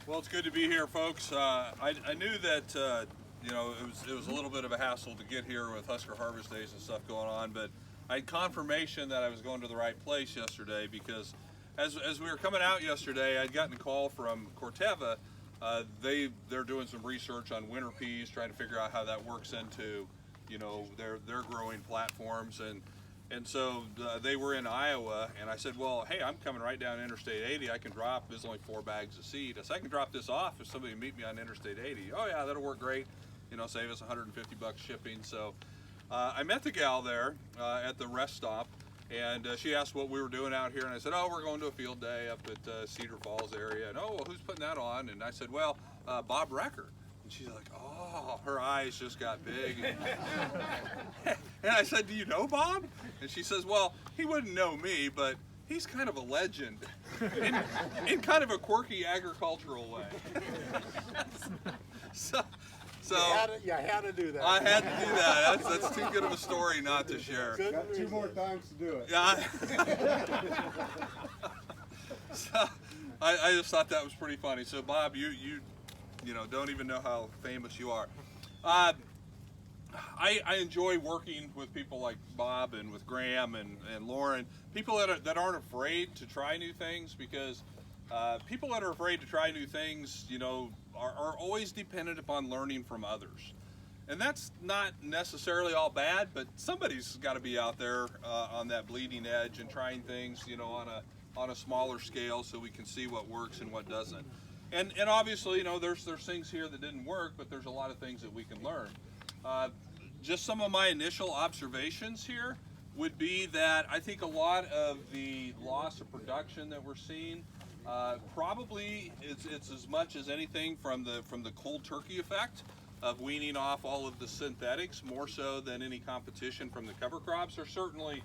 Well, it's good to be here, folks. I knew that it was a little bit of a hassle to get here with Husker Harvest Days and stuff going on, but I had confirmation that I was going to the right place yesterday because as we were coming out yesterday, I'd gotten a call from Corteva. They're doing some research on winter peas, trying to figure out how that works into their growing platforms, and so they were in Iowa, and I said, well, hey, I'm coming right down Interstate 80. I can drop, there's only 4 bags of seed. I said, I can drop this off if somebody meet me on Interstate 80. Oh yeah, that'll work great. Save us 150 bucks shipping. So I met the gal there at the rest stop, and she asked what we were doing out here, and I said, oh, we're going to a field day up at Cedar Falls area. And oh, well, who's putting that on? And I said, well, Bob Recker. And she's like, oh, her eyes just got big. And I said, do you know Bob? And she says, well, he wouldn't know me, but he's kind of a legend in kind of a quirky agricultural way. so you had to do that. I had to do that. That's too good of a story not to share. Got 2 more times to do it. Yeah. So I just thought that was pretty funny. So Bob, you don't even know how famous you are. I enjoy working with people like Bob and with Graham and Lauren, people that aren't afraid to try new things, because people that are afraid to try new things, are always dependent upon learning from others. And that's not necessarily all bad, but somebody's got to be out there on that bleeding edge and trying things, on a smaller scale, so we can see what works and what doesn't. And obviously, there's things here that didn't work, but there's a lot of things that we can learn. Just some of my initial observations here would be that I think a lot of the loss of production that we're seeing probably it's as much as anything from the cold turkey effect of weaning off all of the synthetics, more so than any competition from the cover crops. Or certainly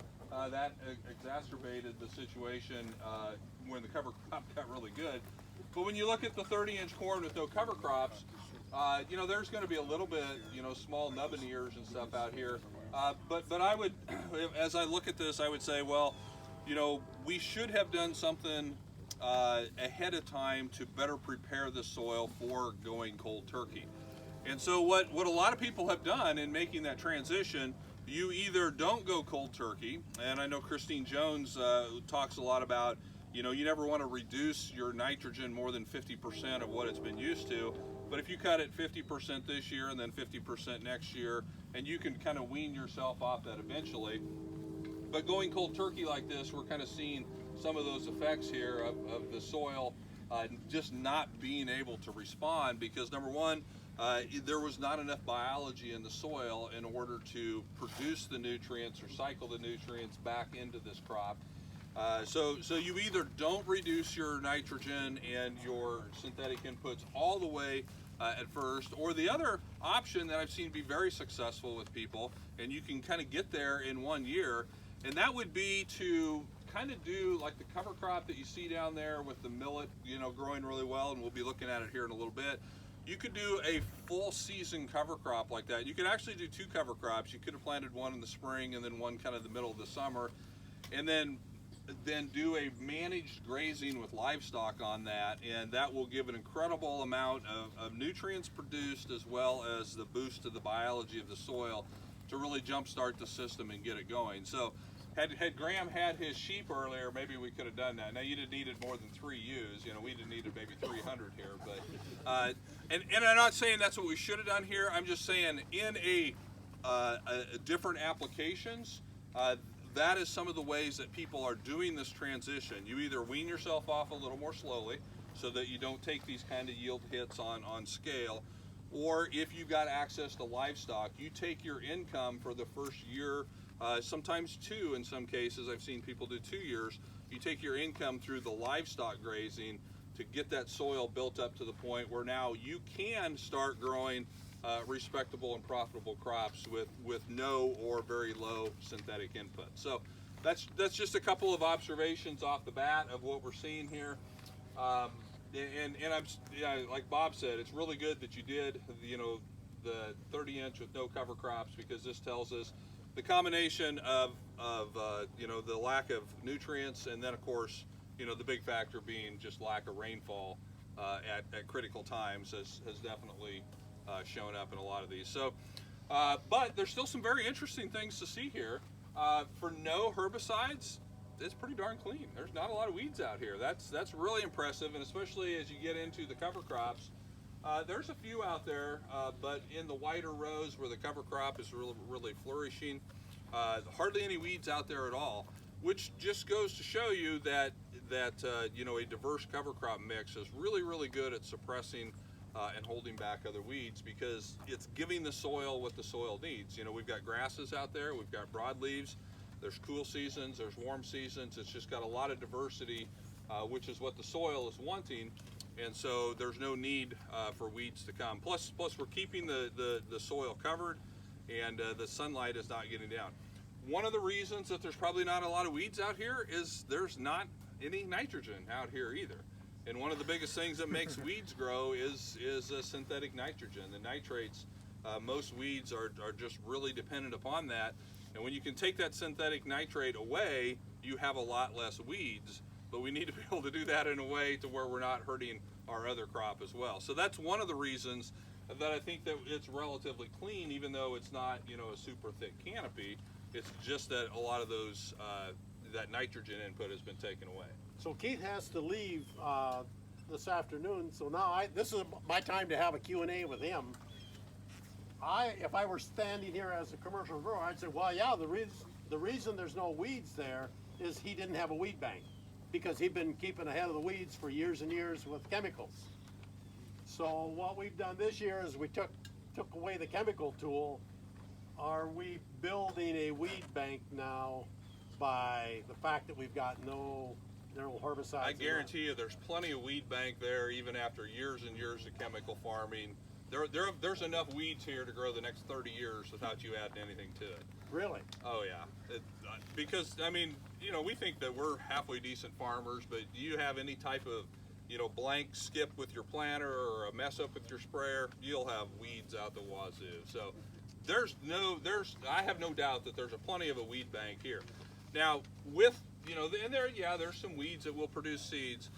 that exacerbated the situation when the cover crop got really good. But when you look at the 30-inch corn with no cover crops, there's going to be a little bit, small nubbin ears and stuff out here. But I would, as I look at this, I would say, well, we should have done something ahead of time to better prepare the soil for going cold turkey. And so what a lot of people have done in making that transition, you either don't go cold turkey, and I know Christine Jones talks a lot about, you never want to reduce your nitrogen more than 50% of what it's been used to. But if you cut it 50% this year and then 50% next year, and you can kind of wean yourself off that eventually. But going cold turkey like this, we're kind of seeing some of those effects here of the soil just not being able to respond, because number one, there was not enough biology in the soil in order to produce the nutrients or cycle the nutrients back into this crop. So you either don't reduce your nitrogen and your synthetic inputs all the way at first, or the other option that I've seen be very successful with people, and you can kind of get there in 1 year, and that would be to kind of do like the cover crop that you see down there with the millet, growing really well, and we'll be looking at it here in a little bit. You could do a full season cover crop like that. You could actually do 2 cover crops. You could have planted one in the spring and then one kind of the middle of the summer, and then do a managed grazing with livestock on that, and that will give an incredible amount of nutrients produced, as well as the boost to the biology of the soil to really jumpstart the system and get it going. So had Graham had his sheep earlier, maybe we could have done that. Now you'd have needed more than 3 ewes, we'd have needed maybe 300 here, but and I'm not saying that's what we should have done here. I'm just saying in a different applications, that is some of the ways that people are doing this transition. You either wean yourself off a little more slowly so that you don't take these kind of yield hits on scale, or if you've got access to livestock, you take your income for the first year, sometimes 2 in some cases. I've seen people do 2 years. You take your income through the livestock grazing to get that soil built up to the point where now you can start growing respectable and profitable crops with no or very low synthetic input. So that's just a couple of observations off the bat of what we're seeing here. And I'm like Bob said, it's really good that you did the 30-inch with no cover crops, because this tells us the combination of the lack of nutrients, and then of course the big factor being just lack of rainfall at critical times has definitely shown up in a lot of these. So, but there's still some very interesting things to see here. For no herbicides, it's pretty darn clean. There's not a lot of weeds out here. That's really impressive, and especially as you get into the cover crops. There's a few out there, but in the wider rows where the cover crop is really flourishing, hardly any weeds out there at all, which just goes to show you that you know, a diverse cover crop mix is really good at suppressing and holding back other weeds, because it's giving the soil what the soil needs. You know, we've got grasses out there, we've got broadleaves, there's cool seasons, there's warm seasons. It's just got a lot of diversity, which is what the soil is wanting, and so there's no need for weeds to come. Plus we're keeping the soil covered, and the sunlight is not getting down. One of the reasons that there's probably not a lot of weeds out here is there's not any nitrogen out here either. And one of the biggest things that makes weeds grow is synthetic nitrogen. The nitrates, most weeds are just really dependent upon that. And when you can take that synthetic nitrate away, you have a lot less weeds. But we need to be able to do that in a way to where we're not hurting our other crop as well. So that's one of the reasons that I think that it's relatively clean, even though it's not, you know, a super thick canopy. It's just that a lot of those that nitrogen input has been taken away. So Keith has to leave this afternoon, so now this is my time to have a Q&A with him. If I were standing here as a commercial grower, I'd say, well, yeah, the reason there's no weeds there is he didn't have a weed bank, because he'd been keeping ahead of the weeds for years and years with chemicals. So what we've done this year is we took away the chemical tool. Are we building a weed bank now by the fact that we've got no herbicides? I guarantee you there's plenty of weed bank there, even after years and years of chemical farming. There's enough weeds here to grow the next 30 years without you adding anything to it. Really? Oh yeah, because I mean, you know, we think that we're halfway decent farmers, but do you have any type of, you know, blank skip with your planter or a mess up with your sprayer, you'll have weeds out the wazoo. So I have no doubt that there's plenty of a weed bank here. Now, with, you know, and there's some weeds that will produce seeds.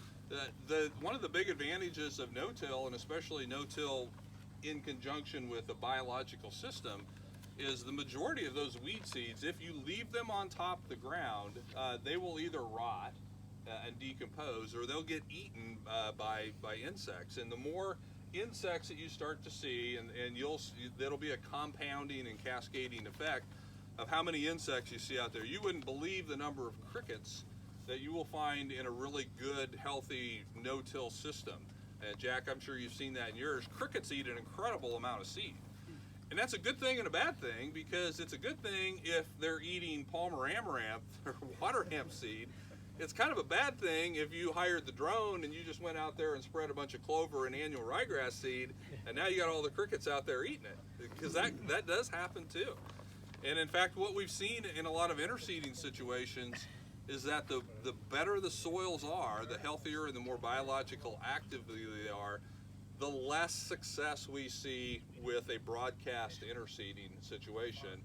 One of the big advantages of no-till, and especially no-till in conjunction with a biological system, is the majority of those weed seeds, if you leave them on top of the ground, they will either rot and decompose, or they'll get eaten by insects. And the more insects that you start to see, and that'll be a compounding and cascading effect of how many insects you see out there. You wouldn't believe the number of crickets that you will find in a really good, healthy no-till system. And Jack, I'm sure you've seen that in yours. Crickets eat an incredible amount of seed. And that's a good thing and a bad thing, because it's a good thing if they're eating Palmer amaranth or water hemp seed. It's kind of a bad thing if you hired the drone and you just went out there and spread a bunch of clover and annual ryegrass seed, and now you got all the crickets out there eating it, because that does happen too. And in fact, what we've seen in a lot of interseeding situations is that the better the soils are, the healthier and the more biological active they are, the less success we see with a broadcast interseeding situation.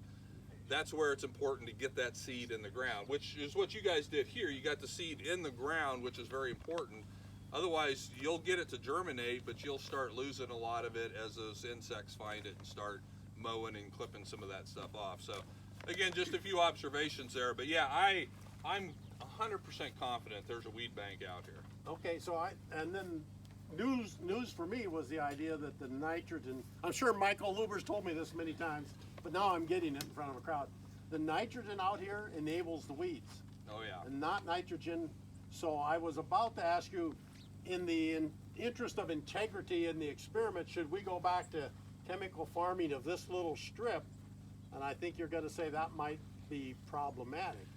That's where it's important to get that seed in the ground, which is what you guys did here. You got the seed in the ground, which is very important. Otherwise, you'll get it to germinate, but you'll start losing a lot of it as those insects find it and start mowing and clipping some of that stuff off. So again, just a few observations there, but yeah, I'm 100% confident there's a weed bank out here. Okay, so and then news for me was the idea that the nitrogen, I'm sure Michael Luber's told me this many times, but now I'm getting it in front of a crowd. The nitrogen out here enables the weeds. Oh yeah. And not nitrogen. So I was about to ask you, in the interest of integrity in the experiment, should we go back to chemical farming of this little strip? And I think you're going to say that might be problematic.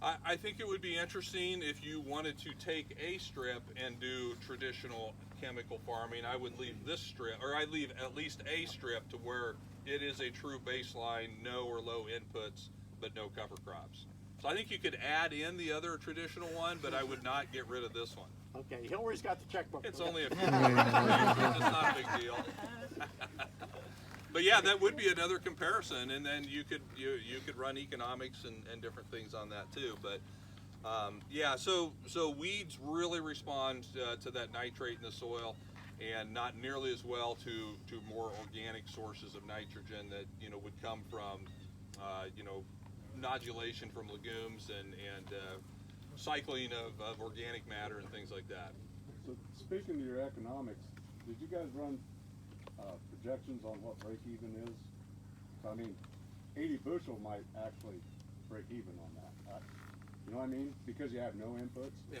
I think it would be interesting if you wanted to take a strip and do traditional chemical farming. I would leave this strip, or I'd leave at least a strip to where it is a true baseline, no or low inputs, but no cover crops. So I think you could add in the other traditional one, but I would not get rid of this one. Okay, Hillary's got the checkbook. It's only a few it's not a big deal. But yeah, that would be another comparison, and then you could run economics and different things on that too. But yeah, so weeds really respond to that nitrate in the soil. and not nearly as well to more organic sources of nitrogen that would come from nodulation from legumes and cycling of organic matter and things like that. So speaking to your economics, did you guys run projections on what break even is? So, I mean, 80 bushel might actually break even on that. You know what I mean? Because you have no inputs. Yeah.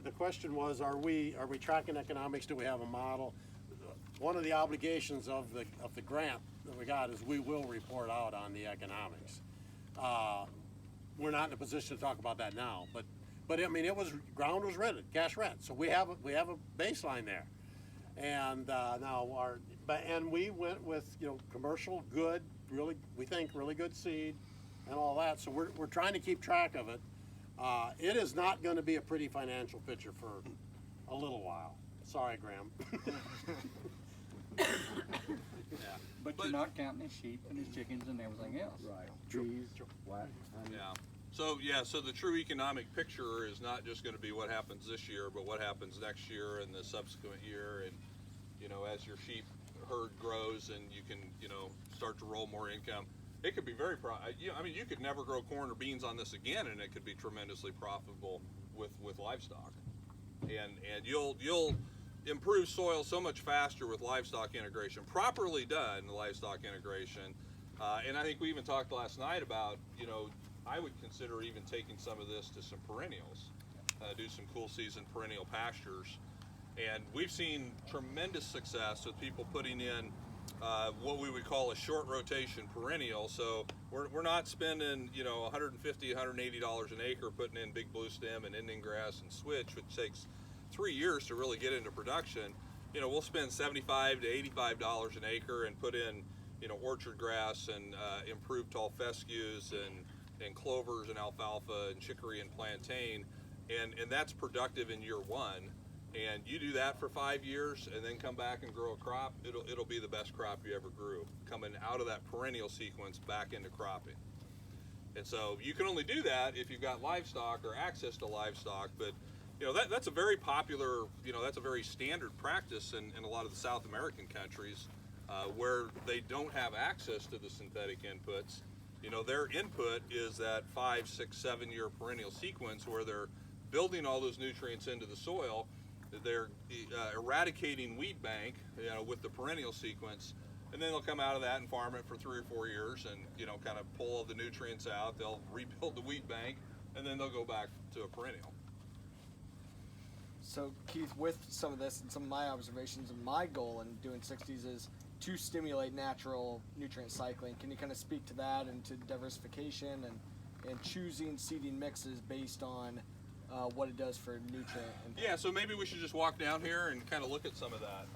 The question was, are we tracking economics? Do we have a model? One of the obligations of the grant that we got is we will report out on the economics. We're not in a position to talk about that now, but I mean, ground was rented, cash rent, so we have a baseline there, and and we went with commercial good, we think really good seed, and all that. So we're trying to keep track of it. It is not going to be a pretty financial picture for a little while. Sorry, Graham. But you're not counting his sheep and his chickens and everything else. Right. Trees, flat, honey. Yeah. So the true economic picture is not just going to be what happens this year, but what happens next year and the subsequent year, and as your sheep herd grows and you can start to roll more income. It could be very you could never grow corn or beans on this again, and it could be tremendously profitable with livestock. And you'll improve soil so much faster with livestock integration, properly done livestock integration. And I think we even talked last night about I would consider even taking some of this to some perennials, do some cool season perennial pastures. And we've seen tremendous success with people putting in what we would call a short rotation perennial. So we're not spending $150, $180 an acre putting in big blue stem and Indian grass and switch, which takes 3 years to really get into production. We'll spend $75 to $85 an acre and put in orchard grass and improved tall fescues and clovers and alfalfa and chicory and plantain, and that's productive in year one. And you do that for 5 years and then come back and grow a crop, it'll be the best crop you ever grew, coming out of that perennial sequence back into cropping. And so you can only do that if you've got livestock or access to livestock, but that's a very popular, that's a very standard practice in a lot of the South American countries where they don't have access to the synthetic inputs. Their input is that 5, 6, 7 year perennial sequence where they're building all those nutrients into the soil. They're eradicating weed bank, with the perennial sequence, and then they'll come out of that and farm it for 3 or 4 years and kind of pull all the nutrients out. They'll rebuild the weed bank, and then they'll go back to a perennial. So Keith, with some of this and some of my observations, and my goal in doing 60s is to stimulate natural nutrient cycling. Can you kind of speak to that and to diversification and choosing seeding mixes based on what it does for nutrient impact? Yeah, so maybe we should just walk down here and kind of look at some of that.